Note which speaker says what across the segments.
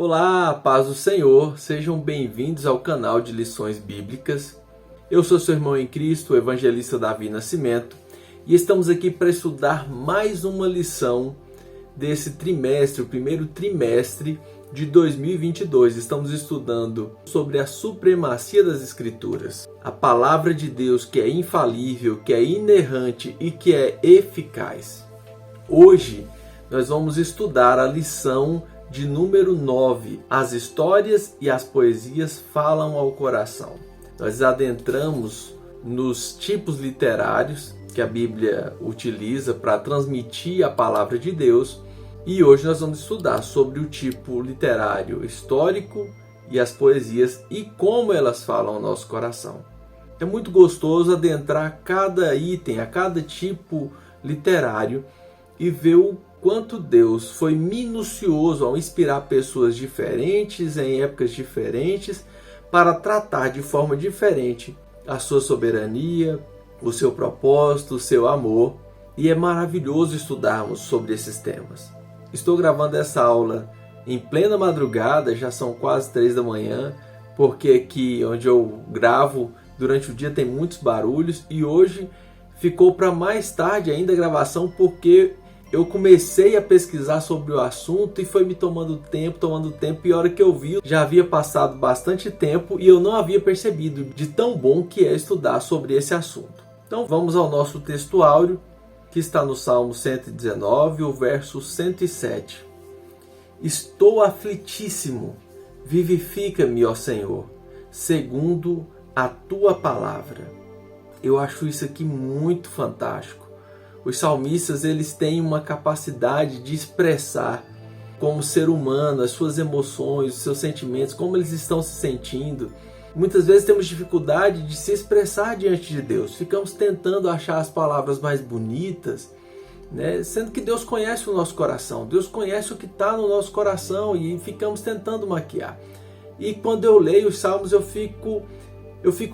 Speaker 1: Olá, paz do Senhor, sejam bem-vindos ao canal de Lições Bíblicas. Eu sou seu irmão em Cristo, o evangelista Davi Nascimento, e estamos aqui para estudar mais uma lição desse trimestre, o primeiro trimestre de 2022. Estamos estudando sobre a supremacia das Escrituras, a palavra de Deus que é infalível, que é inerrante e que é eficaz. Hoje nós vamos estudar a lição de número 9, as histórias e as poesias falam ao coração. Nós adentramos nos tipos literários que a Bíblia utiliza para transmitir a palavra de Deus e hoje nós vamos estudar sobre o tipo literário histórico e as poesias e como elas falam ao nosso coração. É muito gostoso adentrar cada item, a cada tipo literário e ver o quanto Deus foi minucioso ao inspirar pessoas diferentes em épocas diferentes para tratar de forma diferente a sua soberania, o seu propósito, o seu amor. E é maravilhoso estudarmos sobre esses temas. Estou gravando essa aula em plena madrugada, já são quase 3 da manhã, porque aqui onde eu gravo durante o dia tem muitos barulhos e hoje ficou para mais tarde ainda a gravação porque eu comecei a pesquisar sobre o assunto e foi me tomando tempo, e a hora que eu vi, já havia passado bastante tempo e eu não havia percebido de tão bom que é estudar sobre esse assunto. Então vamos ao nosso texto áureo, que está no Salmo 119, o verso 107. Estou aflitíssimo, vivifica-me, ó Senhor, segundo a tua palavra. Eu acho isso aqui muito fantástico. Os salmistas, eles têm uma capacidade de expressar como ser humano as suas emoções, os seus sentimentos, como eles estão se sentindo. Muitas vezes temos dificuldade de se expressar diante de Deus. Ficamos tentando achar as palavras mais bonitas, né? Sendo que Deus conhece o nosso coração. Deus conhece o que está no nosso coração e ficamos tentando maquiar. E quando eu leio os salmos, eu fico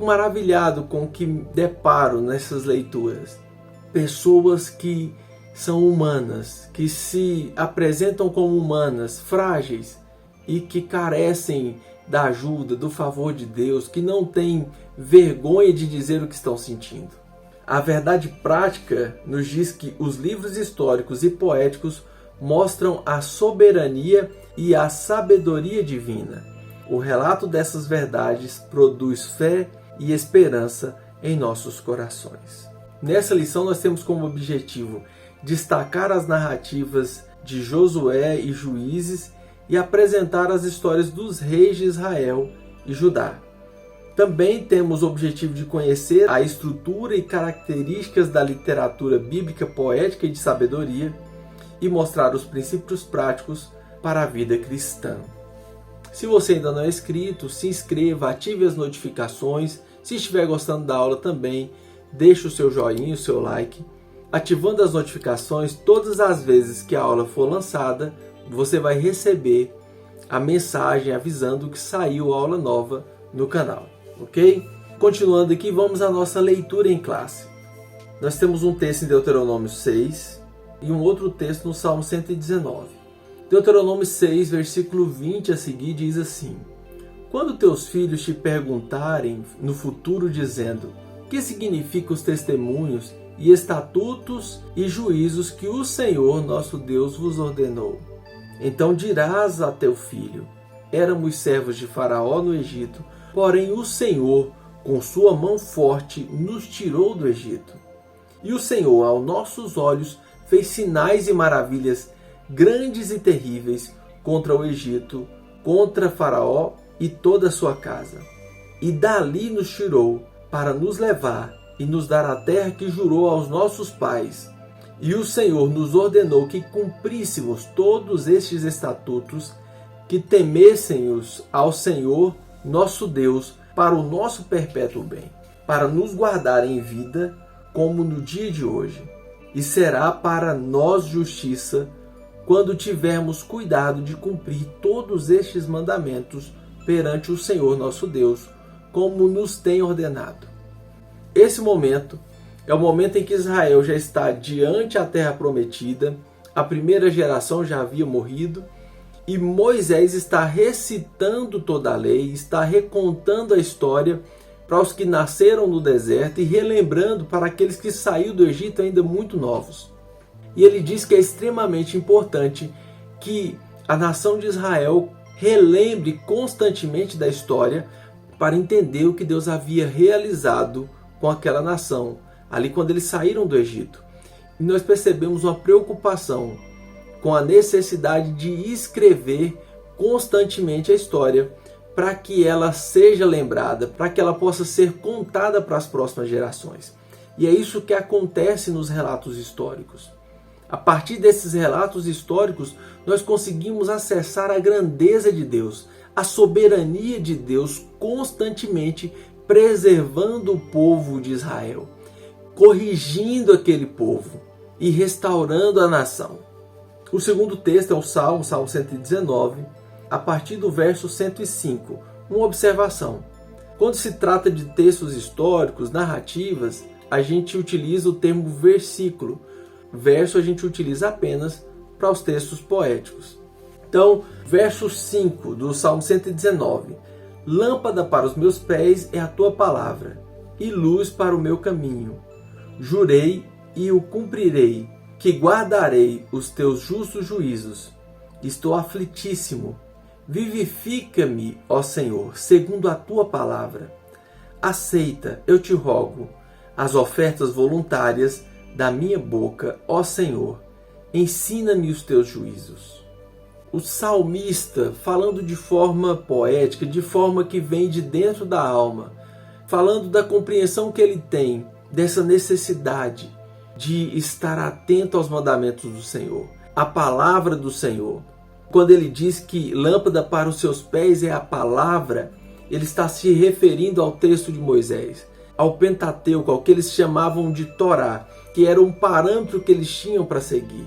Speaker 1: maravilhado com o que deparo nessas leituras. Pessoas que são humanas, que se apresentam como humanas, frágeis e que carecem da ajuda, do favor de Deus, que não têm vergonha de dizer o que estão sentindo. A verdade prática nos diz que os livros históricos e poéticos mostram a soberania e a sabedoria divina. O relato dessas verdades produz fé e esperança em nossos corações. Nessa lição nós temos como objetivo destacar as narrativas de Josué e Juízes e apresentar as histórias dos reis de Israel e Judá. Também temos o objetivo de conhecer a estrutura e características da literatura bíblica, poética e de sabedoria e mostrar os princípios práticos para a vida cristã. Se você ainda não é inscrito, se inscreva, ative as notificações. Se estiver gostando da aula também, deixe o seu joinha, o seu like. Ativando as notificações, todas as vezes que a aula for lançada, você vai receber a mensagem avisando que saiu aula nova no canal, ok? Continuando aqui, vamos à nossa leitura em classe. Nós temos um texto em Deuteronômio 6 e um outro texto no Salmo 119. Deuteronômio 6, versículo 20 a seguir diz assim: Quando teus filhos te perguntarem no futuro dizendo: o que significam os testemunhos e estatutos e juízos que o Senhor nosso Deus vos ordenou? Então dirás a teu filho: éramos servos de Faraó no Egito, porém o Senhor, com sua mão forte, nos tirou do Egito. E o Senhor, aos nossos olhos, fez sinais e maravilhas grandes e terríveis contra o Egito, contra Faraó e toda a sua casa. E dali nos tirou para nos levar e nos dar a terra que jurou aos nossos pais. E o Senhor nos ordenou que cumpríssemos todos estes estatutos, que temêssemos ao Senhor nosso Deus para o nosso perpétuo bem, para nos guardar em vida como no dia de hoje. E será para nós justiça quando tivermos cuidado de cumprir todos estes mandamentos perante o Senhor nosso Deus, como nos tem ordenado. Esse momento é o momento em que Israel já está diante da terra prometida, a primeira geração já havia morrido, E Moisés está recitando toda a lei, está recontando a história para os que nasceram no deserto e relembrando para aqueles que saíram do Egito ainda muito novos. E ele diz que é extremamente importante que a nação de Israel relembre constantemente da história para entender o que Deus havia realizado com aquela nação, ali quando eles saíram do Egito. E nós percebemos uma preocupação com a necessidade de escrever constantemente a história para que ela seja lembrada, para que ela possa ser contada para as próximas gerações. E é isso que acontece nos relatos históricos. A partir desses relatos históricos, nós conseguimos acessar a grandeza de Deus, a soberania de Deus constantemente preservando o povo de Israel, corrigindo aquele povo e restaurando a nação. O segundo texto é o Salmo 119, a partir do verso 105. Uma observação. Quando se trata de textos históricos, narrativas, a gente utiliza o termo versículo. Verso a gente utiliza apenas para os textos poéticos. Então, verso 5 do Salmo 119. Lâmpada para os meus pés é a tua palavra, e luz para o meu caminho. Jurei e o cumprirei, que guardarei os teus justos juízos. Estou aflitíssimo. Vivifica-me, ó Senhor, segundo a tua palavra. Aceita, eu te rogo, as ofertas voluntárias da minha boca, ó Senhor. Ensina-me os teus juízos. O salmista, falando de forma poética, de forma que vem de dentro da alma, falando da compreensão que ele tem dessa necessidade de estar atento aos mandamentos do Senhor, a palavra do Senhor. Quando ele diz que lâmpada para os seus pés é a palavra, ele está se referindo ao texto de Moisés, ao Pentateuco, ao que eles chamavam de Torá, que era um parâmetro que eles tinham para seguir.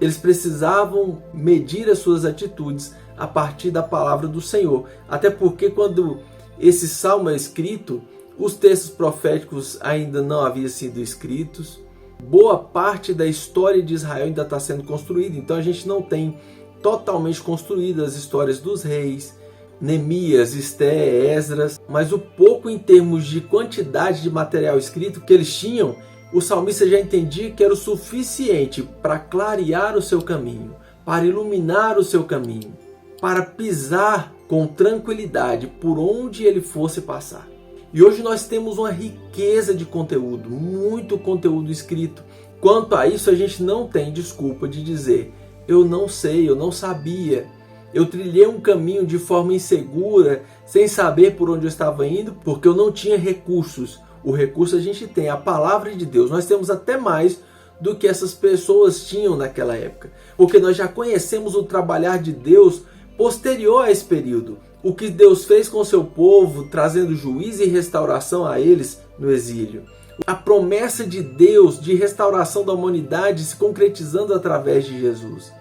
Speaker 1: Eles precisavam medir as suas atitudes a partir da palavra do Senhor. Até porque quando esse salmo é escrito, os textos proféticos ainda não haviam sido escritos. Boa parte da história de Israel ainda está sendo construída. Então a gente não tem totalmente construídas as histórias dos reis, Neemias, Esté, Esdras. Mas o pouco em termos de quantidade de material escrito que eles tinham, o salmista já entendia que era o suficiente para clarear o seu caminho, para iluminar o seu caminho, para pisar com tranquilidade por onde ele fosse passar. E hoje nós temos uma riqueza de conteúdo, muito conteúdo escrito. Quanto a isso, a gente não tem desculpa de dizer: eu não sei, eu não sabia, eu trilhei um caminho de forma insegura, sem saber por onde eu estava indo, porque eu não tinha recursos. O recurso a gente tem, a palavra de Deus. Nós temos até mais do que essas pessoas tinham naquela época, porque nós já conhecemos o trabalhar de Deus posterior a esse período. O que Deus fez com o seu povo, trazendo juízo e restauração a eles no exílio. A promessa de Deus de restauração da humanidade se concretizando através de Jesus.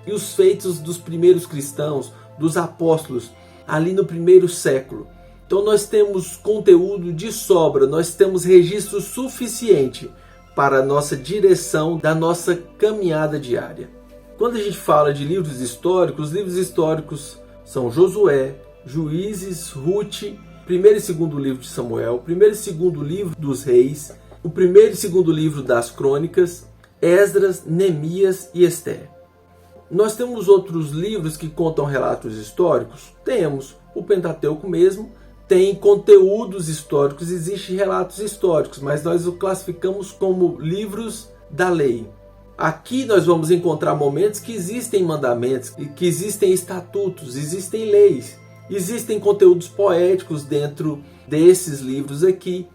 Speaker 1: E os feitos dos primeiros cristãos, dos apóstolos, ali no primeiro século. Então nós temos conteúdo de sobra, nós temos registro suficiente para a nossa direção da nossa caminhada diária. Quando a gente fala de livros históricos, os livros históricos são Josué, Juízes, Ruth, primeiro e segundo livro de Samuel, primeiro e segundo livro dos Reis, o primeiro e segundo livro das Crônicas, Esdras, Neemias e Esté. Nós temos outros livros que contam relatos históricos? Temos. O Pentateuco mesmo tem conteúdos históricos, existem relatos históricos, mas nós o classificamos como livros da lei. Aqui nós vamos encontrar momentos que existem mandamentos, que existem estatutos, existem leis, existem conteúdos poéticos dentro desses livros aqui,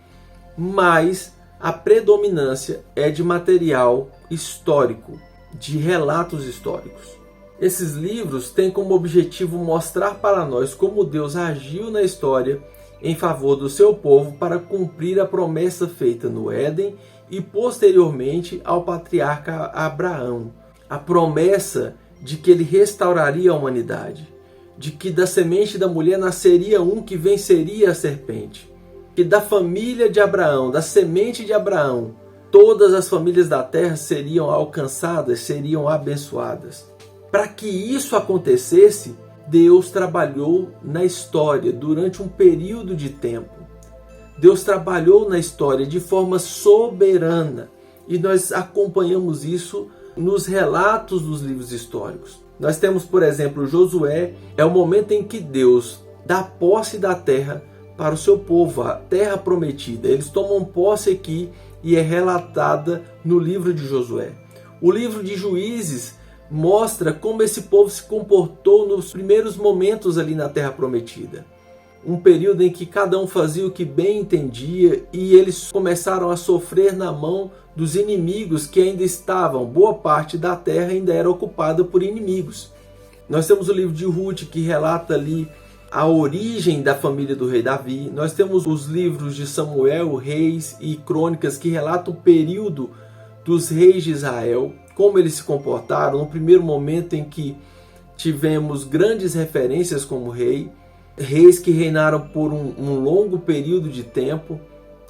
Speaker 1: mas a predominância é de material histórico, de relatos históricos. Esses livros têm como objetivo mostrar para nós como Deus agiu na história em favor do seu povo para cumprir a promessa feita no Éden e posteriormente ao patriarca Abraão. A promessa de que ele restauraria a humanidade, de que da semente da mulher nasceria um que venceria a serpente, que da família de Abraão, da semente de Abraão, todas as famílias da terra seriam alcançadas, seriam abençoadas. Para que isso acontecesse, Deus trabalhou na história durante um período de tempo. Deus trabalhou na história de forma soberana e nós acompanhamos isso nos relatos dos livros históricos. Nós temos, por exemplo, Josué, é o momento em que Deus dá posse da terra para o seu povo, a terra prometida. Eles tomam posse aqui e é relatada no livro de Josué. O livro de Juízes mostra como esse povo se comportou nos primeiros momentos ali na terra prometida. Um período em que cada um fazia o que bem entendia e eles começaram a sofrer na mão dos inimigos que ainda estavam, boa parte da terra ainda era ocupada por inimigos. Nós temos o livro de Ruth que relata ali a origem da família do rei Davi. Nós temos os livros de Samuel, Reis e Crônicas que relatam o período dos reis de Israel, como eles se comportaram no primeiro momento em que tivemos grandes referências como rei, reis que reinaram por um longo período de tempo,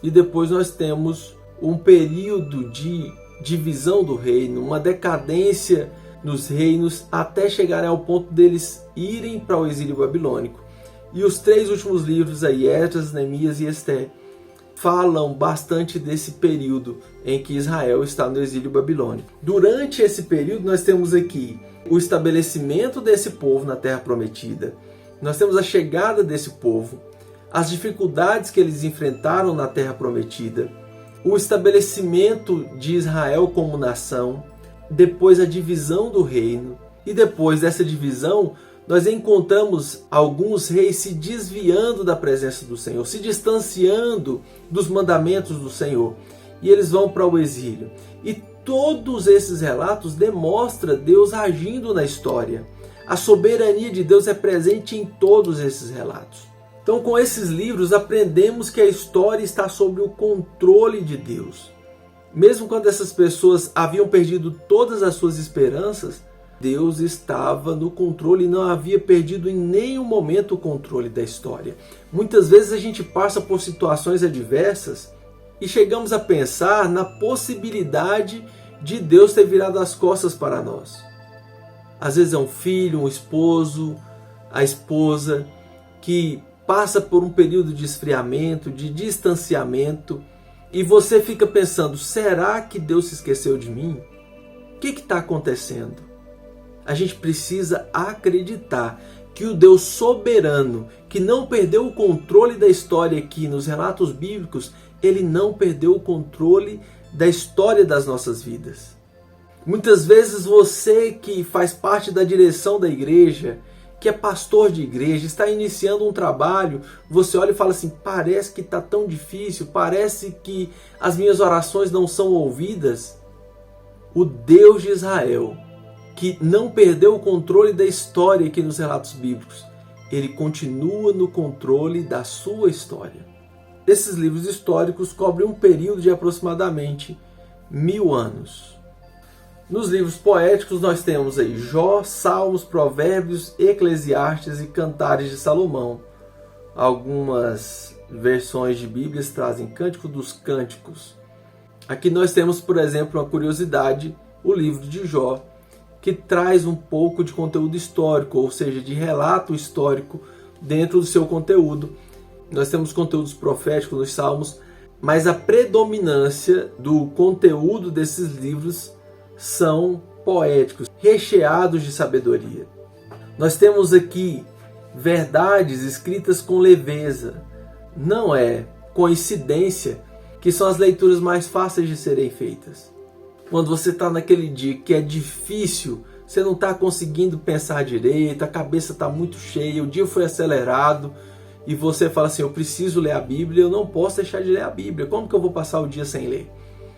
Speaker 1: e depois nós temos um período de divisão do reino, uma decadência nos reinos até chegarem ao ponto deles irem para o exílio babilônico. E os 3 últimos livros aí, Esdras, Neemias e Ester, falam bastante desse período em que Israel está no exílio babilônico. Durante esse período nós temos aqui o estabelecimento desse povo na terra prometida, nós temos a chegada desse povo, as dificuldades que eles enfrentaram na terra prometida, o estabelecimento de Israel como nação, depois a divisão do reino, e depois dessa divisão nós encontramos alguns reis se desviando da presença do Senhor, se distanciando dos mandamentos do Senhor, e eles vão para o exílio. E todos esses relatos demonstram Deus agindo na história. A soberania de Deus é presente em todos esses relatos. Então, com esses livros, aprendemos que a história está sob o controle de Deus. Mesmo quando essas pessoas haviam perdido todas as suas esperanças, Deus estava no controle e não havia perdido em nenhum momento o controle da história. Muitas vezes a gente passa por situações adversas e chegamos a pensar na possibilidade de Deus ter virado as costas para nós. Às vezes é um filho, um esposo, a esposa que passa por um período de esfriamento, de distanciamento, e você fica pensando, será que Deus se esqueceu de mim? O que está acontecendo? A gente precisa acreditar que o Deus soberano, que não perdeu o controle da história aqui nos relatos bíblicos, ele não perdeu o controle da história das nossas vidas. Muitas vezes você que faz parte da direção da igreja, que é pastor de igreja, está iniciando um trabalho, você olha e fala assim, parece que está tão difícil, parece que as minhas orações não são ouvidas. O Deus de Israel, que não perdeu o controle da história aqui nos relatos bíblicos, ele continua no controle da sua história. Esses livros históricos cobrem um período de aproximadamente 1000 anos. Nos livros poéticos nós temos aí Jó, Salmos, Provérbios, Eclesiastes e Cantares de Salomão. Algumas versões de Bíblias trazem Cântico dos Cânticos. Aqui nós temos, por exemplo, uma curiosidade, o livro de Jó, que traz um pouco de conteúdo histórico, ou seja, de relato histórico dentro do seu conteúdo. Nós temos conteúdos proféticos nos Salmos, mas a predominância do conteúdo desses livros são poéticos, recheados de sabedoria. Nós temos aqui verdades escritas com leveza. Não é coincidência que são as leituras mais fáceis de serem feitas. Quando você está naquele dia que é difícil, você não está conseguindo pensar direito, a cabeça está muito cheia, o dia foi acelerado e você fala assim, eu preciso ler a Bíblia, eu não posso deixar de ler a Bíblia. Como que eu vou passar o dia sem ler?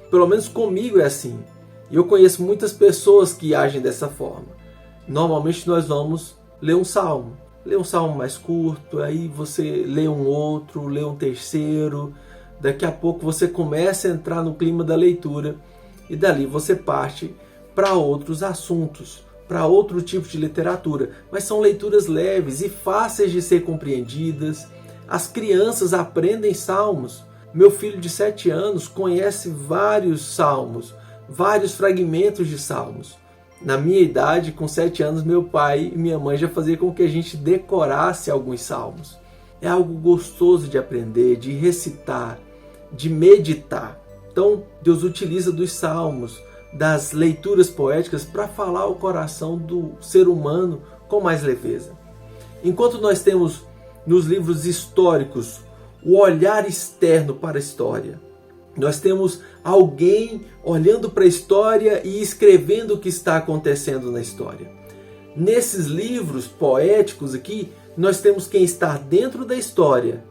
Speaker 1: Pelo menos comigo é assim. E eu conheço muitas pessoas que agem dessa forma. Normalmente nós vamos ler um salmo. Ler um salmo mais curto, aí você lê um outro, lê um terceiro. Daqui a pouco você começa a entrar no clima da leitura. E dali você parte para outros assuntos, para outro tipo de literatura. Mas são leituras leves e fáceis de ser compreendidas. As crianças aprendem salmos. Meu filho de 7 anos conhece vários salmos, vários fragmentos de salmos. Na minha idade, com 7 anos, meu pai e minha mãe já faziam com que a gente decorasse alguns salmos. É algo gostoso de aprender, de recitar, de meditar. Então, Deus utiliza dos salmos, das leituras poéticas para falar ao coração do ser humano com mais leveza. Enquanto nós temos nos livros históricos o olhar externo para a história, nós temos alguém olhando para a história e escrevendo o que está acontecendo na história. Nesses livros poéticos aqui, nós temos quem está dentro da história,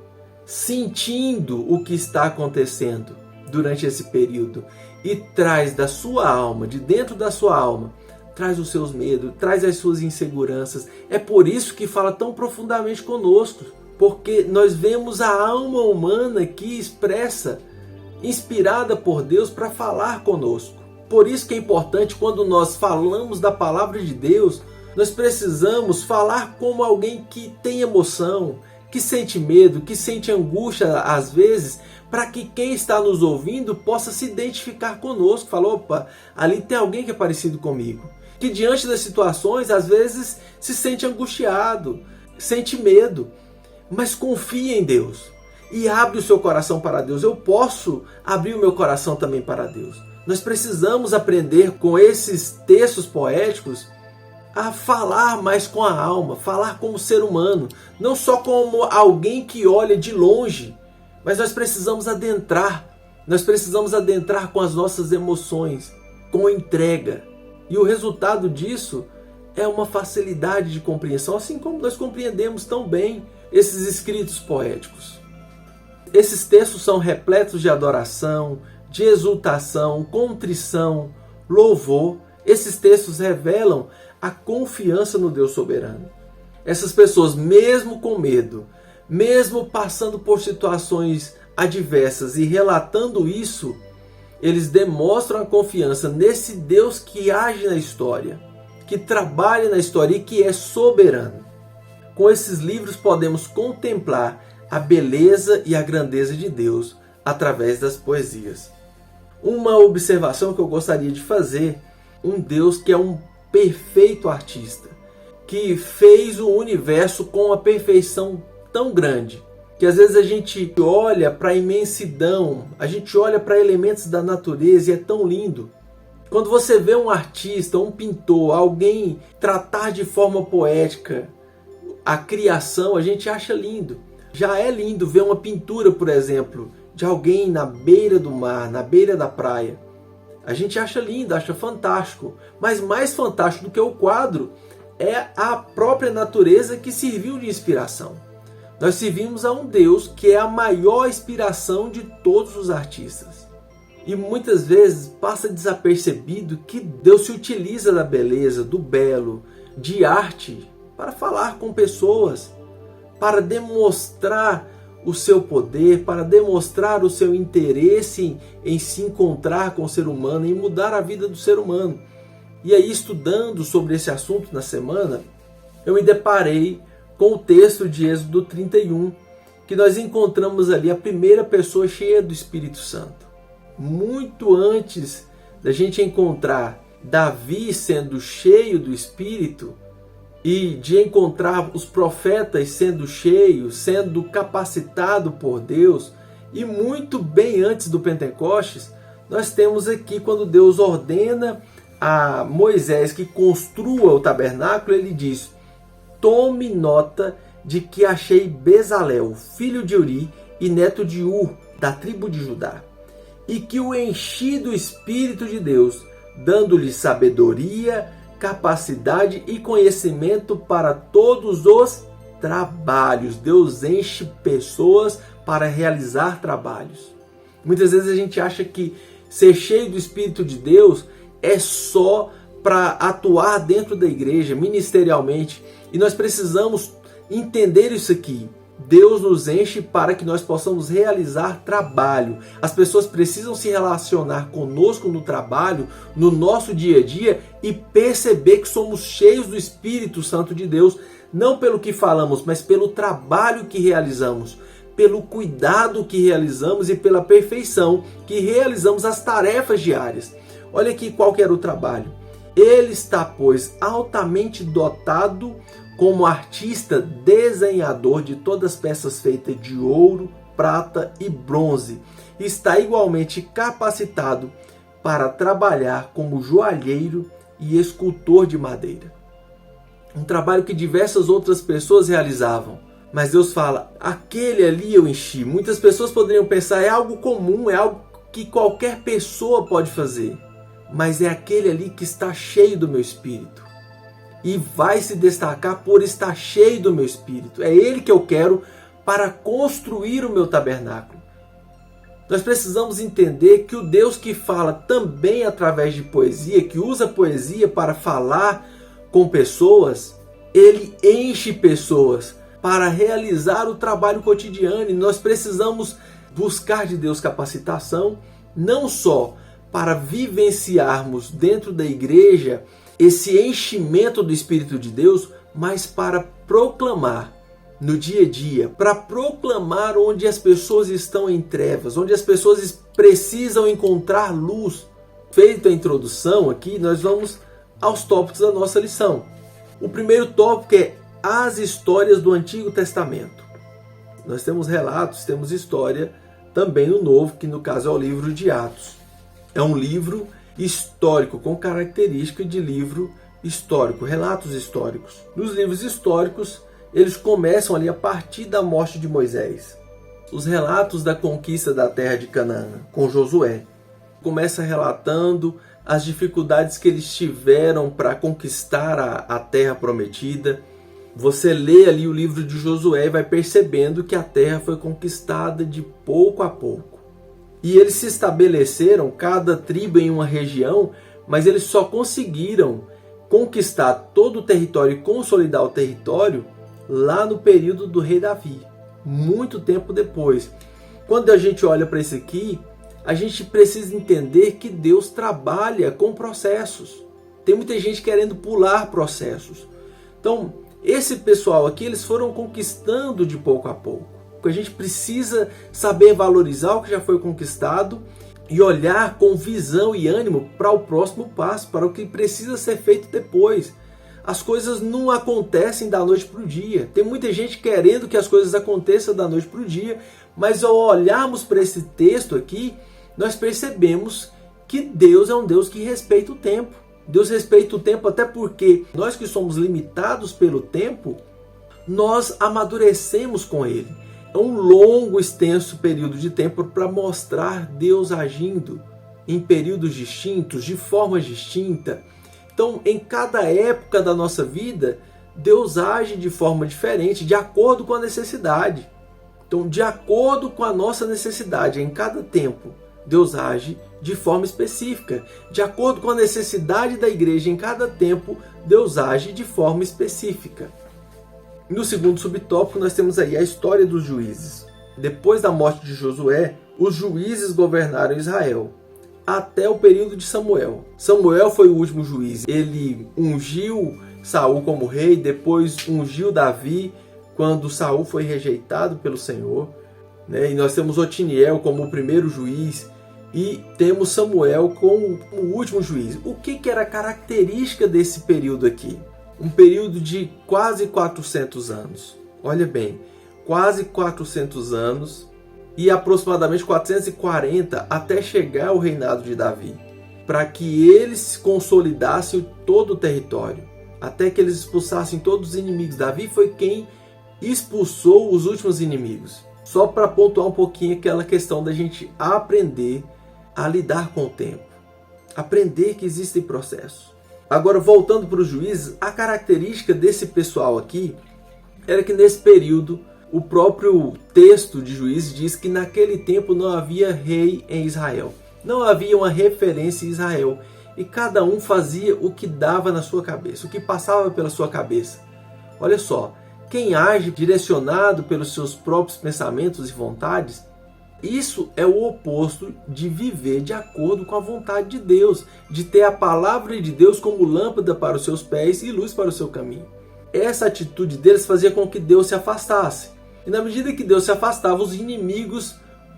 Speaker 1: sentindo o que está acontecendo durante esse período e traz da sua alma, de dentro da sua alma, traz os seus medos, traz as suas inseguranças. É por isso que fala tão profundamente conosco, porque nós vemos a alma humana aqui expressa, inspirada por Deus para falar conosco. Por isso que é importante, quando nós falamos da palavra de Deus, nós precisamos falar como alguém que tem emoção, que sente medo, que sente angústia às vezes, para que quem está nos ouvindo possa se identificar conosco. Fala, opa, ali tem alguém que é parecido comigo. Que diante das situações, às vezes, se sente angustiado, sente medo, mas confia em Deus e abre o seu coração para Deus. Eu posso abrir o meu coração também para Deus. Nós precisamos aprender com esses textos poéticos a falar mais com a alma, falar como ser humano, não só como alguém que olha de longe, mas nós precisamos adentrar com as nossas emoções, com entrega. E o resultado disso é uma facilidade de compreensão, assim como nós compreendemos tão bem esses escritos poéticos. Esses textos são repletos de adoração, de exultação, contrição, louvor. Esses textos revelam a confiança no Deus soberano. Essas pessoas, mesmo com medo, mesmo passando por situações adversas e relatando isso, eles demonstram a confiança nesse Deus que age na história, que trabalha na história e que é soberano. Com esses livros podemos contemplar a beleza e a grandeza de Deus através das poesias. Uma observação que eu gostaria de fazer: um Deus que é um perfeito artista, que fez o universo com uma perfeição tão grande, que às vezes a gente olha para a imensidão, a gente olha para elementos da natureza e é tão lindo. Quando você vê um artista, um pintor, alguém tratar de forma poética a criação, a gente acha lindo. Já é lindo ver uma pintura, por exemplo, de alguém na beira do mar, na beira da praia. A gente acha lindo, acha fantástico. Mas mais fantástico do que o quadro é a própria natureza que serviu de inspiração. Nós servimos a um Deus que é a maior inspiração de todos os artistas. E muitas vezes passa desapercebido que Deus se utiliza da beleza, do belo, de arte, para falar com pessoas, para demonstrar o seu poder, para demonstrar o seu interesse em se encontrar com o ser humano, em mudar a vida do ser humano. E aí, estudando sobre esse assunto na semana, eu me deparei com o texto de Êxodo 31, que nós encontramos ali a primeira pessoa cheia do Espírito Santo. Muito antes da gente encontrar Davi sendo cheio do Espírito, e de encontrar os profetas sendo cheios, sendo capacitados por Deus, e muito bem antes do Pentecostes, nós temos aqui quando Deus ordena a Moisés que construa o tabernáculo, ele diz: tome nota de que achei Bezalel, filho de Uri e neto de Ur, da tribo de Judá, e que o enchi do Espírito de Deus, dando-lhe sabedoria, capacidade e conhecimento para todos os trabalhos. Deus enche pessoas para realizar trabalhos. Muitas vezes a gente acha que ser cheio do Espírito de Deus é só para atuar dentro da igreja, ministerialmente. E nós precisamos entender isso aqui. Deus nos enche para que nós possamos realizar trabalho. As pessoas precisam se relacionar conosco no trabalho, no nosso dia a dia, e perceber que somos cheios do Espírito Santo de Deus, não pelo que falamos, mas pelo trabalho que realizamos, pelo cuidado que realizamos e pela perfeição que realizamos as tarefas diárias. Olha aqui qual que era o trabalho. Ele está, pois, altamente dotado como artista desenhador de todas as peças feitas de ouro, prata e bronze. Está igualmente capacitado para trabalhar como joalheiro e escultor de madeira. Um trabalho que diversas outras pessoas realizavam. Mas Deus fala, aquele ali eu enchi. Muitas pessoas poderiam pensar, é algo comum, é algo que qualquer pessoa pode fazer. Mas é aquele ali que está cheio do meu Espírito. E vai se destacar por estar cheio do meu Espírito. É ele que eu quero para construir o meu tabernáculo. Nós precisamos entender que o Deus que fala também através de poesia, que usa poesia para falar com pessoas, ele enche pessoas para realizar o trabalho cotidiano. E nós precisamos buscar de Deus capacitação, não só para vivenciarmos dentro da igreja esse enchimento do Espírito de Deus, mas para proclamar no dia a dia, para proclamar onde as pessoas estão em trevas, onde as pessoas precisam encontrar luz. Feita a introdução aqui, nós vamos aos tópicos da nossa lição. O primeiro tópico é as histórias do Antigo Testamento. Nós temos relatos, temos história também no Novo, que no caso é o livro de Atos. É um livro histórico, com característica de livro histórico, relatos históricos. Nos livros históricos, eles começam ali a partir da morte de Moisés. Os relatos da conquista da terra de Canaã, com Josué. Começa relatando as dificuldades que eles tiveram para conquistar a terra prometida. Você lê ali o livro de Josué e vai percebendo que a terra foi conquistada de pouco a pouco. E eles se estabeleceram, cada tribo em uma região, mas eles só conseguiram conquistar todo o território e consolidar o território lá no período do rei Davi, muito tempo depois. Quando a gente olha para isso aqui, a gente precisa entender que Deus trabalha com processos. Tem muita gente querendo pular processos. Então, esse pessoal aqui, eles foram conquistando de pouco a pouco. A gente precisa saber valorizar o que já foi conquistado e olhar com visão e ânimo para o próximo passo, para o que precisa ser feito depois. As coisas não acontecem da noite para o dia. Tem muita gente querendo que as coisas aconteçam da noite para o dia, mas ao olharmos para esse texto aqui, nós percebemos que Deus é um Deus que respeita o tempo. Deus respeita o tempo até porque nós que somos limitados pelo tempo, nós amadurecemos com ele. É um longo, extenso período de tempo para mostrar Deus agindo em períodos distintos, de formas distintas. Então, em cada época da nossa vida, Deus age de forma diferente, de acordo com a necessidade. Então, de acordo com a nossa necessidade, em cada tempo, Deus age de forma específica. De acordo com a necessidade da igreja, em cada tempo, Deus age de forma específica. No segundo subtópico, nós temos aí a história dos juízes. Depois da morte de Josué, os juízes governaram Israel até o período de Samuel. Samuel foi o último juiz. Ele ungiu Saul como rei, depois ungiu Davi quando Saul foi rejeitado pelo Senhor. E nós temos Otiniel como o primeiro juiz e temos Samuel como o último juiz. O que era a característica desse período aqui? Um período de quase 400 anos. Olha bem, quase 400 anos e aproximadamente 440 até chegar ao reinado de Davi, para que eles consolidassem todo o território, até que eles expulsassem todos os inimigos. Davi foi quem expulsou os últimos inimigos. Só para pontuar um pouquinho aquela questão da gente aprender a lidar com o tempo, aprender que existem processos. Agora, voltando para os juízes, a característica desse pessoal aqui era que nesse período, o próprio texto de Juízes diz que naquele tempo não havia rei em Israel. Não havia uma referência em Israel. E cada um fazia o que dava na sua cabeça, o que passava pela sua cabeça. Olha só, quem age direcionado pelos seus próprios pensamentos e vontades, isso é o oposto de viver de acordo com a vontade de Deus, de ter a palavra de Deus como lâmpada para os seus pés e luz para o seu caminho. Essa atitude deles fazia com que Deus se afastasse. E na medida que Deus se afastava, os inimigos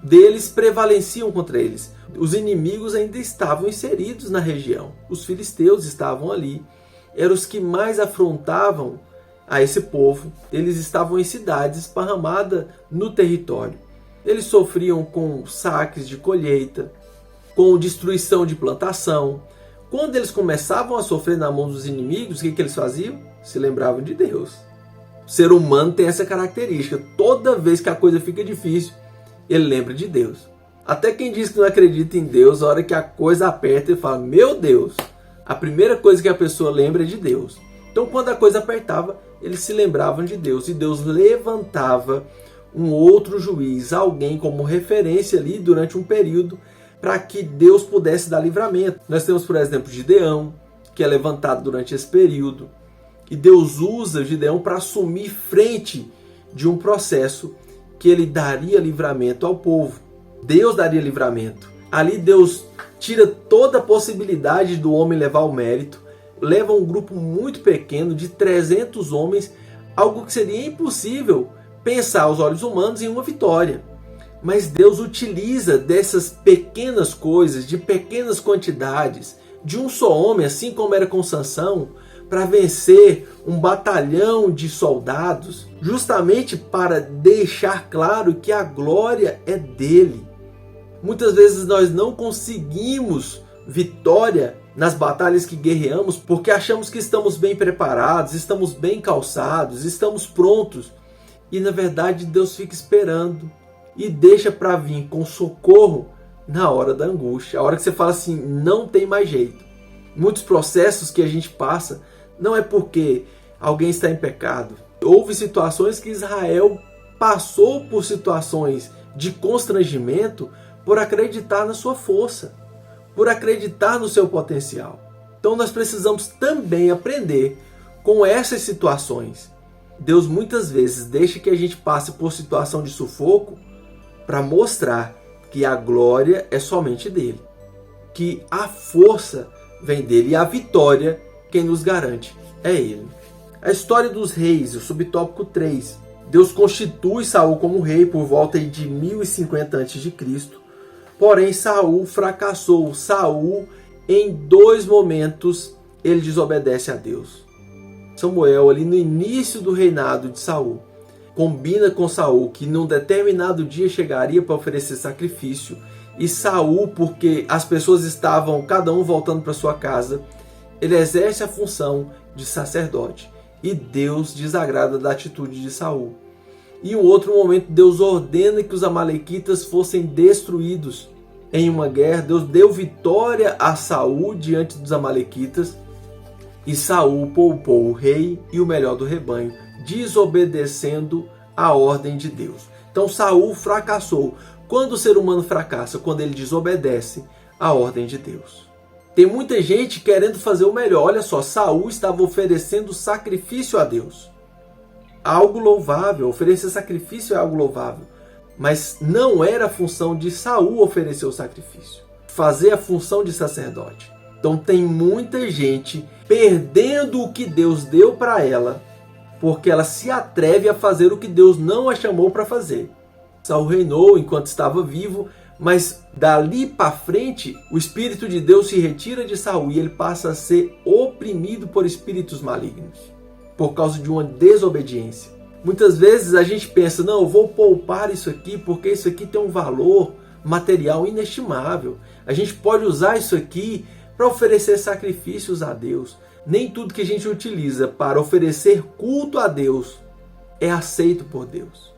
Speaker 1: deles prevaleciam contra eles. Os inimigos ainda estavam inseridos na região. Os filisteus estavam ali. Eram os que mais afrontavam a esse povo. Eles estavam em cidades esparramadas no território. Eles sofriam com saques de colheita, com destruição de plantação. Quando eles começavam a sofrer na mão dos inimigos, o que eles faziam? Se lembravam de Deus. O ser humano tem essa característica. Toda vez que a coisa fica difícil, ele lembra de Deus. Até quem diz que não acredita em Deus, a hora que a coisa aperta, ele fala, meu Deus. A primeira coisa que a pessoa lembra é de Deus. Então, quando a coisa apertava, eles se lembravam de Deus. E Deus levantava um outro juiz, alguém como referência ali durante um período, para que Deus pudesse dar livramento. Nós temos, por exemplo, Gideão, que é levantado durante esse período. E Deus usa Gideão para assumir frente de um processo que ele daria livramento ao povo. Deus daria livramento. Ali Deus tira toda a possibilidade do homem levar o mérito, leva um grupo muito pequeno de 300 homens, algo que seria impossível pensar aos olhos humanos em uma vitória. Mas Deus utiliza dessas pequenas coisas, de pequenas quantidades, de um só homem, assim como era com Sansão, para vencer um batalhão de soldados, justamente para deixar claro que a glória é dele. Muitas vezes nós não conseguimos vitória nas batalhas que guerreamos porque achamos que estamos bem preparados, estamos bem calçados, estamos prontos. E na verdade Deus fica esperando e deixa para vir com socorro na hora da angústia, a hora que você fala assim, não tem mais jeito. Muitos processos que a gente passa não é porque alguém está em pecado. Houve situações que Israel passou por situações de constrangimento por acreditar na sua força, por acreditar no seu potencial. Então nós precisamos também aprender com essas situações. Deus muitas vezes deixa que a gente passe por situação de sufoco para mostrar que a glória é somente dele, que a força vem dele e a vitória quem nos garante é ele. A história dos reis, o subtópico 3. Deus constitui Saul como rei por volta de 1050 a.C. Porém, Saul fracassou. Saul, em 2 momentos, ele desobedece a Deus. Samuel, ali no início do reinado de Saul, combina com Saul que num determinado dia chegaria para oferecer sacrifício. E Saul, porque as pessoas estavam cada um voltando para sua casa, ele exerce a função de sacerdote. E Deus desagrada da atitude de Saul. E em um outro momento, Deus ordena que os amalequitas fossem destruídos. Em uma guerra, Deus deu vitória a Saul diante dos amalequitas. E Saul poupou o rei e o melhor do rebanho, desobedecendo a ordem de Deus. Então Saul fracassou. Quando o ser humano fracassa? Quando ele desobedece a ordem de Deus. Tem muita gente querendo fazer o melhor. Olha só, Saul estava oferecendo sacrifício a Deus. Algo louvável, oferecer sacrifício é algo louvável. Mas não era a função de Saul oferecer o sacrifício. Fazer a função de sacerdote. Então tem muita gente perdendo o que Deus deu para ela, porque ela se atreve a fazer o que Deus não a chamou para fazer. Saul reinou enquanto estava vivo, mas dali para frente o Espírito de Deus se retira de Saul e ele passa a ser oprimido por espíritos malignos, por causa de uma desobediência. Muitas vezes a gente pensa, não, eu vou poupar isso aqui porque isso aqui tem um valor material inestimável. A gente pode usar isso aqui para oferecer sacrifícios a Deus. Nem tudo que a gente utiliza para oferecer culto a Deus é aceito por Deus.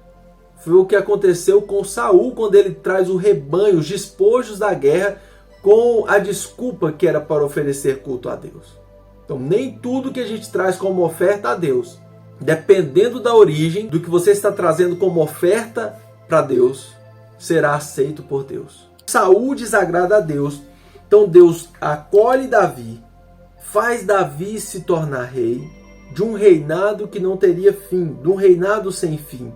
Speaker 1: Foi o que aconteceu com Saul quando ele traz o rebanho, os despojos da guerra, com a desculpa que era para oferecer culto a Deus. Então nem tudo que a gente traz como oferta a Deus, dependendo da origem do que você está trazendo como oferta para Deus, será aceito por Deus. Saul desagrada a Deus. Então Deus acolhe Davi, faz Davi se tornar rei de um reinado que não teria fim, de um reinado sem fim.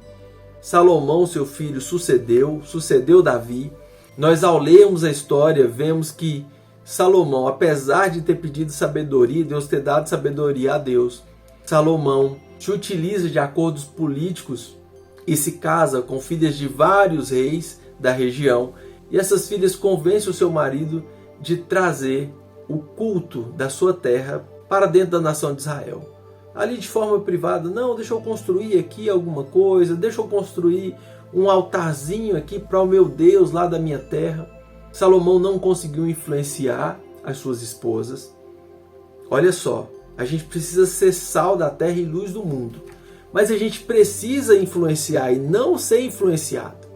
Speaker 1: Salomão, seu filho, sucedeu Davi. Nós, ao lermos a história, vemos que Salomão, apesar de ter pedido sabedoria, Deus ter dado sabedoria a Deus, Salomão se utiliza de acordos políticos e se casa com filhas de vários reis da região. E essas filhas convencem o seu marido de trazer o culto da sua terra para dentro da nação de Israel. Ali de forma privada, não, deixa eu construir aqui alguma coisa, deixa eu construir um altarzinho aqui para o meu Deus lá da minha terra. Salomão não conseguiu influenciar as suas esposas. Olha só, a gente precisa ser sal da terra e luz do mundo, mas a gente precisa influenciar e não ser influenciado.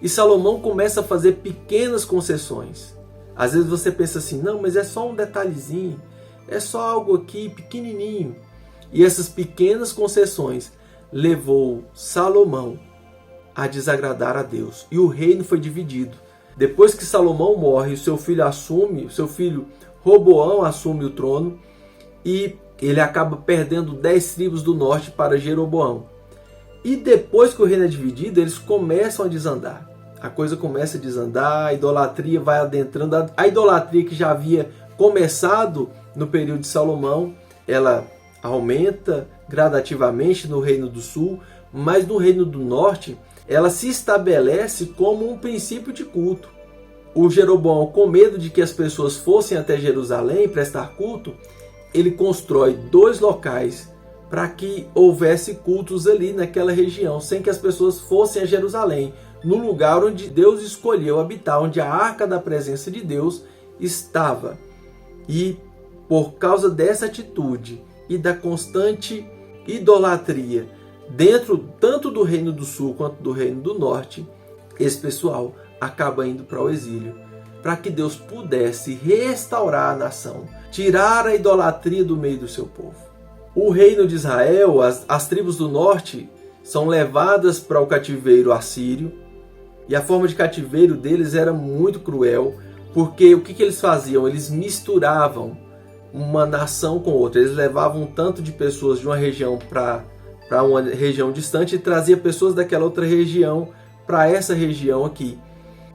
Speaker 1: E Salomão começa a fazer pequenas concessões. Às vezes você pensa assim, não, mas é só um detalhezinho, é só algo aqui pequenininho. E essas pequenas concessões levou Salomão a desagradar a Deus. E o reino foi dividido. Depois que Salomão morre, seu filho Roboão assume o trono e ele acaba perdendo 10 tribos do norte para Jeroboão. E depois que o reino é dividido, eles começam a desandar. A coisa começa a desandar, a idolatria vai adentrando. A idolatria que já havia começado no período de Salomão, ela aumenta gradativamente no Reino do Sul, mas no Reino do Norte, ela se estabelece como um princípio de culto. O Jeroboão, com medo de que as pessoas fossem até Jerusalém prestar culto, ele constrói 2 locais para que houvesse cultos ali naquela região, sem que as pessoas fossem a Jerusalém, no lugar onde Deus escolheu habitar, onde a arca da presença de Deus estava. E por causa dessa atitude e da constante idolatria dentro tanto do Reino do Sul quanto do Reino do Norte, esse pessoal acaba indo para o exílio, para que Deus pudesse restaurar a nação, tirar a idolatria do meio do seu povo. O reino de Israel, as tribos do norte, são levadas para o cativeiro assírio, e a forma de cativeiro deles era muito cruel, porque o que eles faziam? Eles misturavam uma nação com outra. Eles levavam um tanto de pessoas de uma região para uma região distante e trazia pessoas daquela outra região para essa região aqui.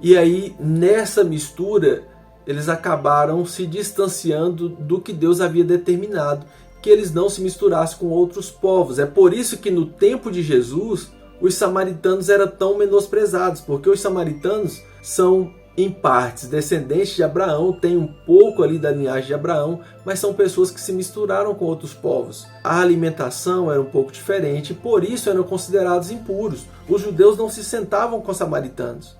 Speaker 1: E aí, nessa mistura, eles acabaram se distanciando do que Deus havia determinado, que eles não se misturassem com outros povos. É por isso que no tempo de Jesus, os samaritanos eram tão menosprezados, porque os samaritanos são, em partes, descendentes de Abraão, tem um pouco ali da linhagem de Abraão, mas são pessoas que se misturaram com outros povos. A alimentação era um pouco diferente, por isso eram considerados impuros. Os judeus não se sentavam com os samaritanos.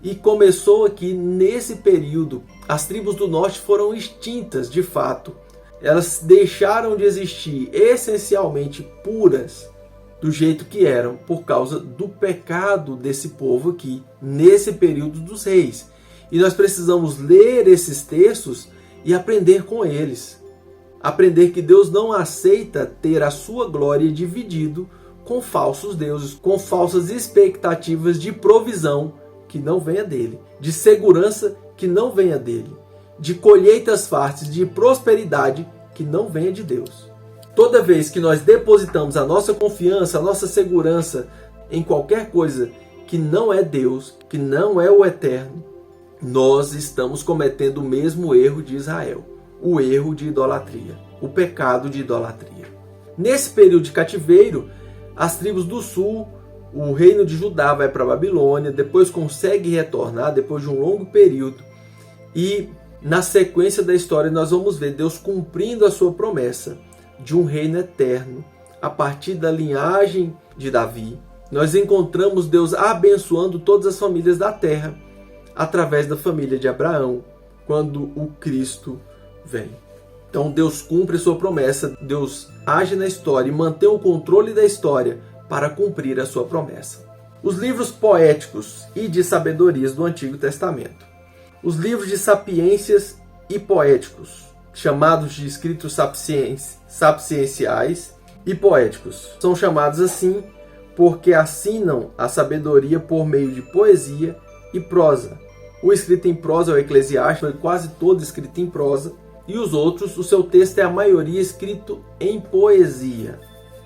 Speaker 1: E começou aqui, nesse período, as tribos do norte foram extintas, de fato. Elas deixaram de existir, essencialmente puras, do jeito que eram, por causa do pecado desse povo aqui, nesse período dos reis. E nós precisamos ler esses textos e aprender com eles. Aprender que Deus não aceita ter a sua glória dividido com falsos deuses, com falsas expectativas de provisão que não venha dele, de segurança que não venha dele, de colheitas fartas, de prosperidade que não venha de Deus. Toda vez que nós depositamos a nossa confiança, a nossa segurança em qualquer coisa que não é Deus, que não é o eterno, nós estamos cometendo o mesmo erro de Israel, o erro de idolatria, o pecado de idolatria. Nesse período de cativeiro, as tribos do sul, o reino de Judá vai para a Babilônia, depois consegue retornar depois de um longo período. E na sequência da história nós vamos ver Deus cumprindo a sua promessa de um reino eterno a partir da linhagem de Davi. Nós encontramos Deus abençoando todas as famílias da terra através da família de Abraão, quando o Cristo vem. Então Deus cumpre a sua promessa, Deus age na história e mantém o controle da história para cumprir a sua promessa. Os livros poéticos e de sabedorias do Antigo Testamento. Os livros de sapiências e poéticos, chamados de escritos sapienciais e poéticos, são chamados assim porque assinam a sabedoria por meio de poesia e prosa. O escrito em prosa é o Eclesiastes, foi quase todo escrito em prosa, e os outros, o seu texto é a maioria escrito em poesia.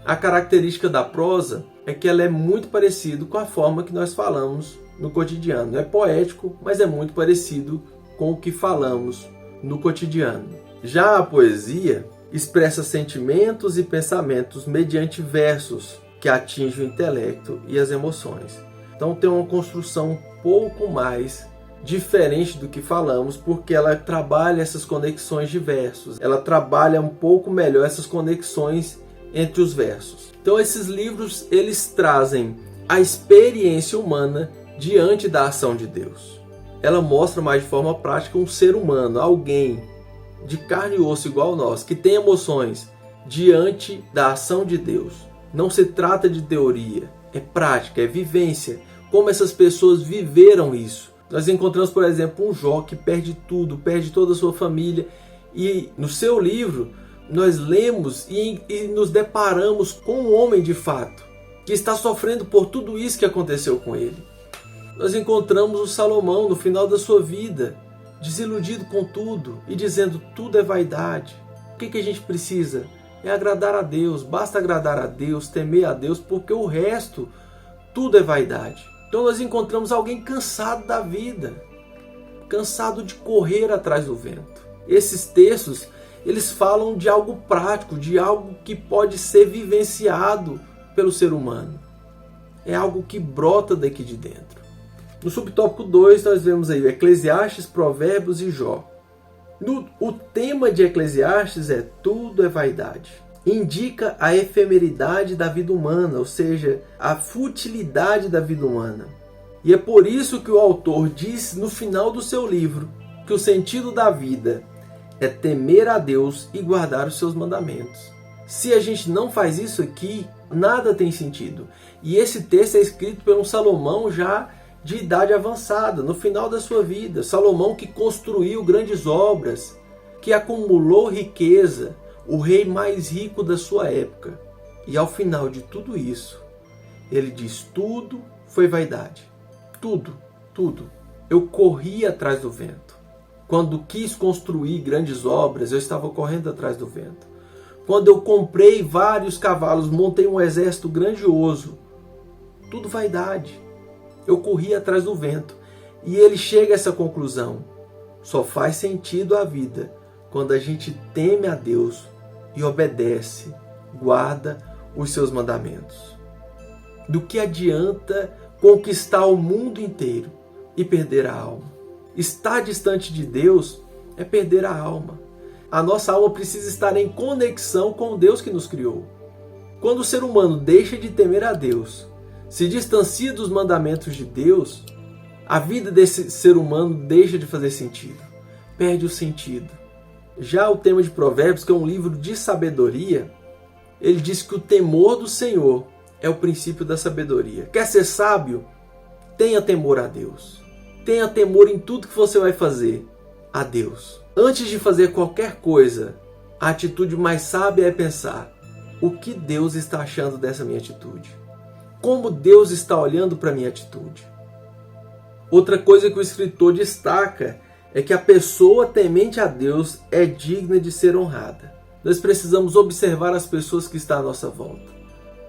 Speaker 1: A característica da prosa é que ela é muito parecida com a forma que nós falamos no cotidiano. É poético, mas é muito parecido com o que falamos no cotidiano. Já a poesia expressa sentimentos e pensamentos mediante versos que atingem o intelecto e as emoções. Então tem uma construção um pouco mais diferente do que falamos, porque ela trabalha essas conexões de versos. Ela trabalha um pouco melhor essas conexões entre os versos. Então esses livros, eles trazem a experiência humana diante da ação de Deus. Ela mostra mais de forma prática um ser humano, alguém de carne e osso igual a nós, que tem emoções diante da ação de Deus. Não se trata de teoria, é prática, é vivência. Como essas pessoas viveram isso. Nós encontramos, por exemplo, um Jó que perde tudo, perde toda a sua família. E no seu livro, nós lemos e nos deparamos com um homem de fato, que está sofrendo por tudo isso que aconteceu com ele. Nós encontramos o Salomão no final da sua vida, desiludido com tudo e dizendo tudo é vaidade. O que a gente precisa? É agradar a Deus, basta agradar a Deus, temer a Deus, porque o resto, tudo é vaidade. Então nós encontramos alguém cansado da vida, cansado de correr atrás do vento. Esses textos, eles falam de algo prático, de algo que pode ser vivenciado pelo ser humano. É algo que brota daqui de dentro. No subtópico 2 nós vemos aí Eclesiastes, Provérbios e Jó. O tema de Eclesiastes é tudo é vaidade. Indica a efemeridade da vida humana, ou seja, a futilidade da vida humana. E é por isso que o autor diz no final do seu livro que o sentido da vida é temer a Deus e guardar os seus mandamentos. Se a gente não faz isso aqui, nada tem sentido. E esse texto é escrito por um Salomão já de idade avançada, no final da sua vida. Salomão que construiu grandes obras, que acumulou riqueza, o rei mais rico da sua época. E ao final de tudo isso, ele diz, tudo foi vaidade. Tudo, tudo. Eu corri atrás do vento. Quando quis construir grandes obras, eu estava correndo atrás do vento. Quando eu comprei vários cavalos, montei um exército grandioso, tudo vaidade. Eu corri atrás do vento. E ele chega a essa conclusão. Só faz sentido a vida quando a gente teme a Deus e obedece, guarda os seus mandamentos. Do que adianta conquistar o mundo inteiro e perder a alma? Estar distante de Deus é perder a alma. A nossa alma precisa estar em conexão com o Deus que nos criou. Quando o ser humano deixa de temer a Deus, se distancia dos mandamentos de Deus, a vida desse ser humano deixa de fazer sentido, perde o sentido. Já o tema de Provérbios, que é um livro de sabedoria, ele diz que o temor do Senhor é o princípio da sabedoria. Quer ser sábio? Tenha temor a Deus. Tenha temor em tudo que você vai fazer a Deus. Antes de fazer qualquer coisa, a atitude mais sábia é pensar: o que Deus está achando dessa minha atitude? Como Deus está olhando para a minha atitude? Outra coisa que o escritor destaca é que a pessoa temente a Deus é digna de ser honrada. Nós precisamos observar as pessoas que estão à nossa volta.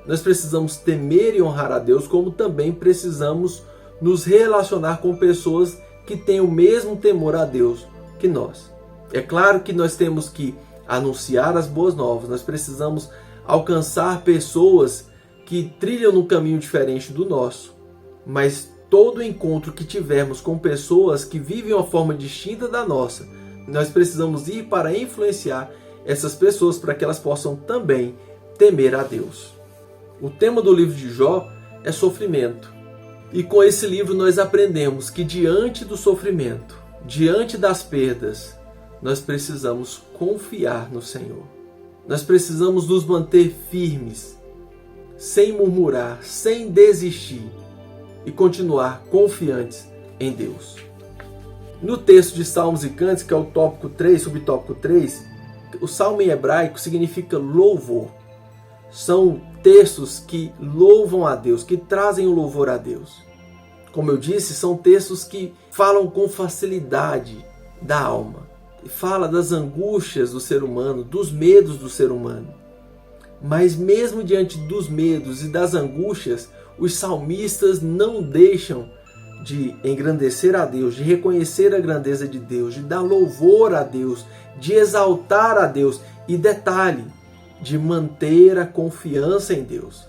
Speaker 1: Nós precisamos temer e honrar a Deus, como também precisamos nos relacionar com pessoas que têm o mesmo temor a Deus que nós. É claro que nós temos que anunciar as boas novas, nós precisamos alcançar pessoas que trilham num caminho diferente do nosso, mas todo encontro que tivermos com pessoas que vivem uma forma distinta da nossa, nós precisamos ir para influenciar essas pessoas para que elas possam também temer a Deus. O tema do livro de Jó é sofrimento. E com esse livro nós aprendemos que diante do sofrimento, diante das perdas, nós precisamos confiar no Senhor. Nós precisamos nos manter firmes, sem murmurar, sem desistir e continuar confiantes em Deus. No texto de Salmos e Cânticos, que é o tópico 3, subtópico 3, o salmo em hebraico significa louvor. São textos que louvam a Deus, que trazem o louvor a Deus. Como eu disse, são textos que falam com facilidade da alma. Fala das angústias do ser humano, dos medos do ser humano. Mas mesmo diante dos medos e das angústias, os salmistas não deixam de engrandecer a Deus, de reconhecer a grandeza de Deus, de dar louvor a Deus, de exaltar a Deus e, detalhe, de manter a confiança em Deus.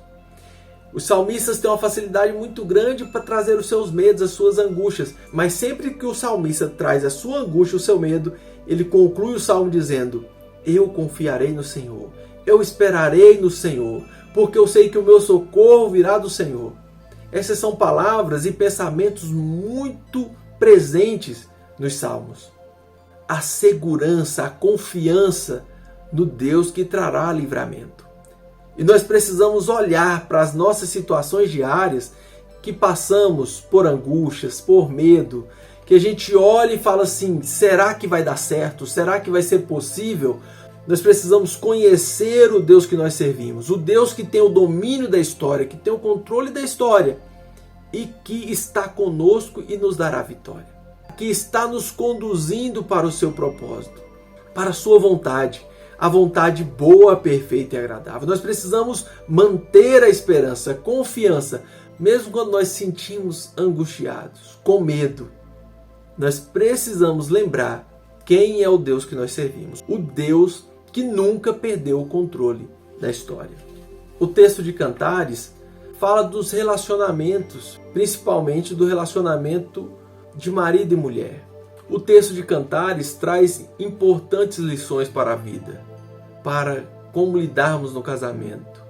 Speaker 1: Os salmistas têm uma facilidade muito grande para trazer os seus medos, as suas angústias. Mas sempre que o salmista traz a sua angústia, o seu medo, ele conclui o salmo dizendo: eu confiarei no Senhor, eu esperarei no Senhor, porque eu sei que o meu socorro virá do Senhor. Essas são palavras e pensamentos muito presentes nos salmos. A segurança, a confiança no Deus que trará livramento. E nós precisamos olhar para as nossas situações diárias que passamos por angústias, por medo, que a gente olha e fala assim: será que vai dar certo? Será que vai ser possível? Nós precisamos conhecer o Deus que nós servimos, o Deus que tem o domínio da história, que tem o controle da história e que está conosco e nos dará vitória, que está nos conduzindo para o seu propósito, para a sua vontade, a vontade boa, perfeita e agradável. Nós precisamos manter a esperança, a confiança, mesmo quando nós sentimos angustiados, com medo. Nós precisamos lembrar quem é o Deus que nós servimos, o Deus que nunca perdeu o controle da história. O texto de Cantares fala dos relacionamentos, principalmente do relacionamento de marido e mulher. O texto de Cantares traz importantes lições para a vida, para como lidarmos no casamento.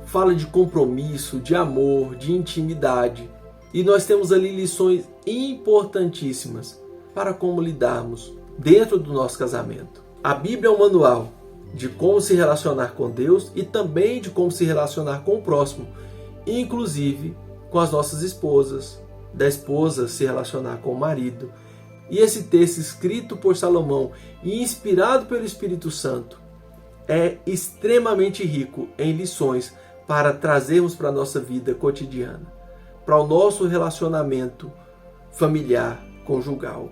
Speaker 1: Fala de compromisso, de amor, de intimidade. E nós temos ali lições importantíssimas para como lidarmos dentro do nosso casamento. A Bíblia é um manual de como se relacionar com Deus e também de como se relacionar com o próximo, inclusive com as nossas esposas, da esposa se relacionar com o marido. E esse texto escrito por Salomão e inspirado pelo Espírito Santo é extremamente rico em lições para trazermos para a nossa vida cotidiana, para o nosso relacionamento familiar, conjugal.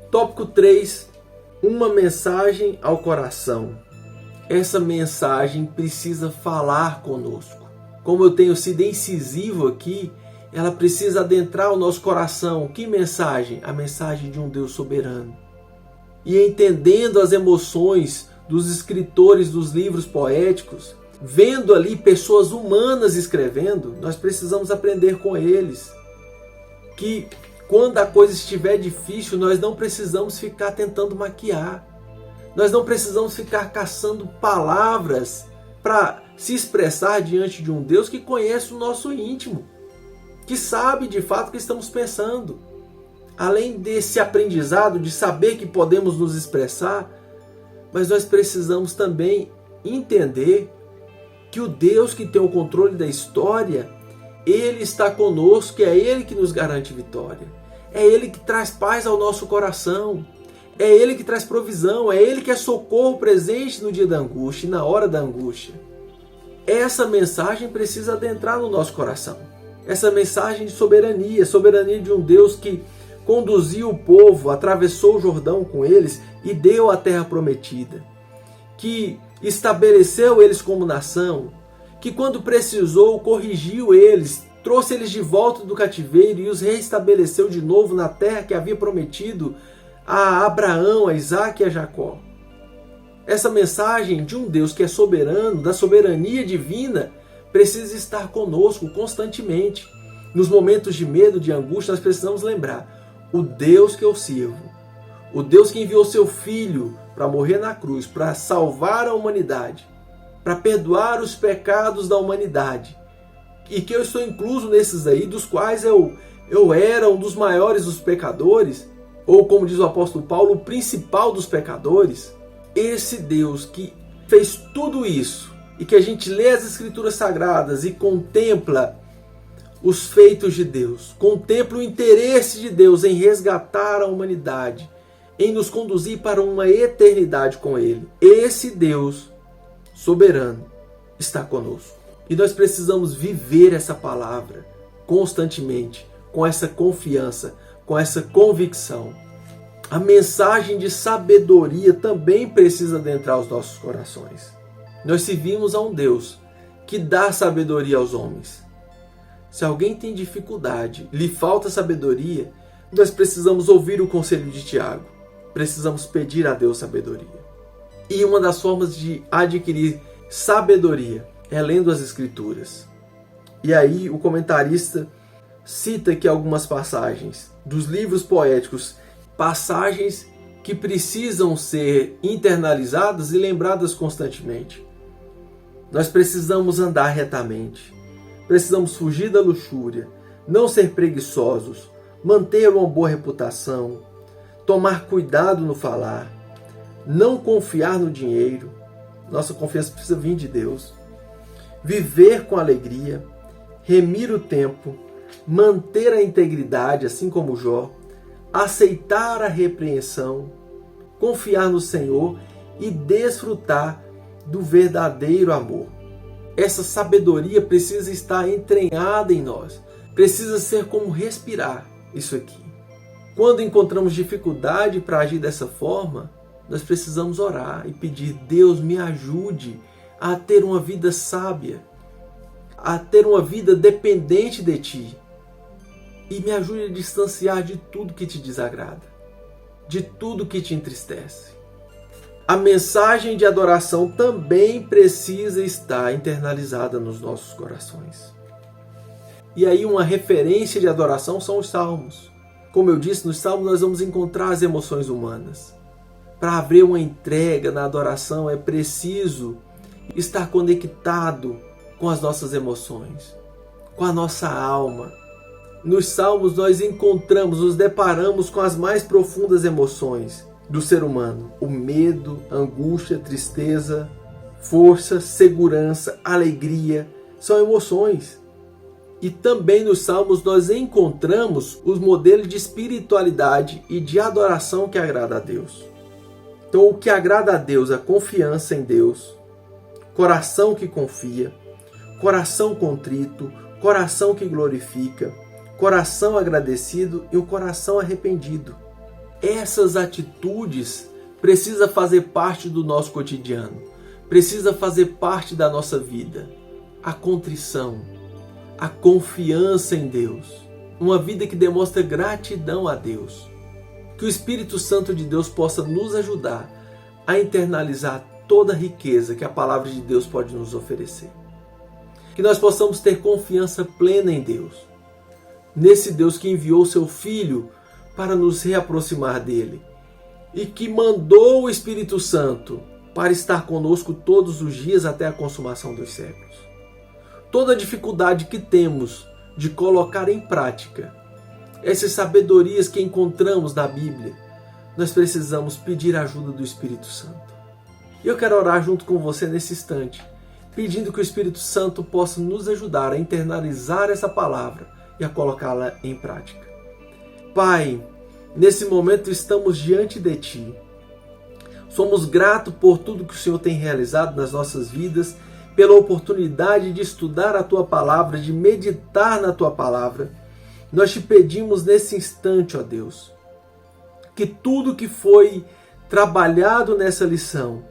Speaker 1: Tópico 3, uma mensagem ao coração. Essa mensagem precisa falar conosco. Como eu tenho sido incisivo aqui, ela precisa adentrar o nosso coração. Que mensagem? A mensagem de um Deus soberano. E entendendo as emoções dos escritores dos livros poéticos, vendo ali pessoas humanas escrevendo, nós precisamos aprender com eles. Que quando a coisa estiver difícil, nós não precisamos ficar tentando maquiar. Nós não precisamos ficar caçando palavras para se expressar diante de um Deus que conhece o nosso íntimo, que sabe de fato o que estamos pensando. Além desse aprendizado de saber que podemos nos expressar, mas nós precisamos também entender que o Deus que tem o controle da história, Ele está conosco, é Ele que nos garante vitória. É Ele que traz paz ao nosso coração. É Ele que traz provisão. É Ele que é socorro presente no dia da angústia e na hora da angústia. Essa mensagem precisa adentrar no nosso coração. Essa mensagem de soberania, soberania de um Deus que conduziu o povo, atravessou o Jordão com eles e deu a terra prometida. Que estabeleceu eles como nação, que quando precisou corrigiu eles, trouxe eles de volta do cativeiro e os reestabeleceu de novo na terra que havia prometido a Abraão, a Isaac e a Jacó. Essa mensagem de um Deus que é soberano, da soberania divina, precisa estar conosco constantemente. Nos momentos de medo, de angústia, nós precisamos lembrar: o Deus que eu sirvo, o Deus que enviou seu Filho para morrer na cruz, para salvar a humanidade, para perdoar os pecados da humanidade, e que eu estou incluso nesses aí, dos quais eu era um dos maiores dos pecadores, ou como diz o apóstolo Paulo, o principal dos pecadores. Esse Deus que fez tudo isso, e que a gente lê as Escrituras Sagradas e contempla os feitos de Deus, contempla o interesse de Deus em resgatar a humanidade, em nos conduzir para uma eternidade com Ele. Esse Deus soberano está conosco. E nós precisamos viver essa palavra constantemente, com essa confiança, com essa convicção. A mensagem de sabedoria também precisa adentrar os nossos corações. Nós servimos a um Deus que dá sabedoria aos homens. Se alguém tem dificuldade, lhe falta sabedoria, nós precisamos ouvir o conselho de Tiago. Precisamos pedir a Deus sabedoria. E uma das formas de adquirir sabedoria relendo as Escrituras. E aí o comentarista cita aqui algumas passagens dos livros poéticos, passagens que precisam ser internalizadas e lembradas constantemente. Nós precisamos andar retamente, precisamos fugir da luxúria, não ser preguiçosos, manter uma boa reputação, tomar cuidado no falar, não confiar no dinheiro, nossa confiança precisa vir de Deus, viver com alegria, remir o tempo, manter a integridade, assim como Jó, aceitar a repreensão, confiar no Senhor e desfrutar do verdadeiro amor. Essa sabedoria precisa estar entranhada em nós, precisa ser como respirar isso aqui. Quando encontramos dificuldade para agir dessa forma, nós precisamos orar e pedir: Deus, me ajude a ter uma vida sábia, a ter uma vida dependente de Ti. E me ajude a distanciar de tudo que te desagrada, de tudo que te entristece. A mensagem de adoração também precisa estar internalizada nos nossos corações. E aí uma referência de adoração são os salmos. Como eu disse, nos salmos nós vamos encontrar as emoções humanas. Para haver uma entrega na adoração é preciso estar conectado com as nossas emoções, com a nossa alma. Nos salmos nós nos deparamos com as mais profundas emoções do ser humano. O medo, angústia, tristeza, força, segurança, alegria, são emoções. E também nos salmos nós encontramos os modelos de espiritualidade e de adoração que agrada a Deus. Então o que agrada a Deus é a confiança em Deus, coração que confia, coração contrito, coração que glorifica, coração agradecido e o coração arrependido. Essas atitudes precisam fazer parte do nosso cotidiano, precisa fazer parte da nossa vida. A contrição, a confiança em Deus, uma vida que demonstra gratidão a Deus. Que o Espírito Santo de Deus possa nos ajudar a internalizar toda a riqueza que a palavra de Deus pode nos oferecer. Que nós possamos ter confiança plena em Deus, nesse Deus que enviou seu Filho para nos reaproximar dele e que mandou o Espírito Santo para estar conosco todos os dias até a consumação dos séculos. Toda a dificuldade que temos de colocar em prática essas sabedorias que encontramos na Bíblia, nós precisamos pedir a ajuda do Espírito Santo. E eu quero orar junto com você nesse instante, pedindo que o Espírito Santo possa nos ajudar a internalizar essa palavra e a colocá-la em prática. Pai, nesse momento estamos diante de Ti. Somos gratos por tudo que o Senhor tem realizado nas nossas vidas, pela oportunidade de estudar a Tua palavra, de meditar na Tua palavra. Nós Te pedimos nesse instante, ó Deus, que tudo que foi trabalhado nessa lição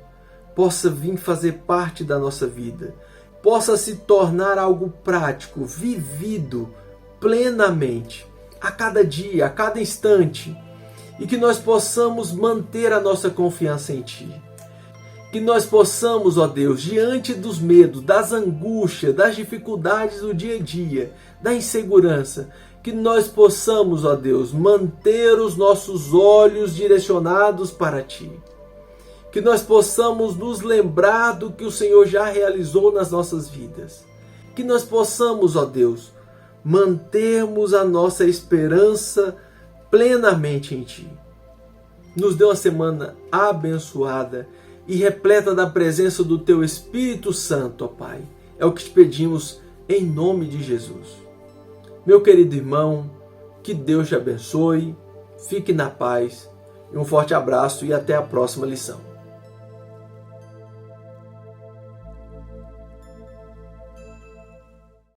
Speaker 1: possa vir fazer parte da nossa vida, possa se tornar algo prático, vivido plenamente, a cada dia, a cada instante, e que nós possamos manter a nossa confiança em Ti. Que nós possamos, ó Deus, diante dos medos, das angústias, das dificuldades do dia a dia, da insegurança, que nós possamos, ó Deus, manter os nossos olhos direcionados para Ti. Que nós possamos nos lembrar do que o Senhor já realizou nas nossas vidas. Que nós possamos, ó Deus, mantermos a nossa esperança plenamente em Ti. Nos dê uma semana abençoada e repleta da presença do Teu Espírito Santo, ó Pai. É o que te pedimos em nome de Jesus. Meu querido irmão, que Deus te abençoe, fique na paz, e um forte abraço e até a próxima lição.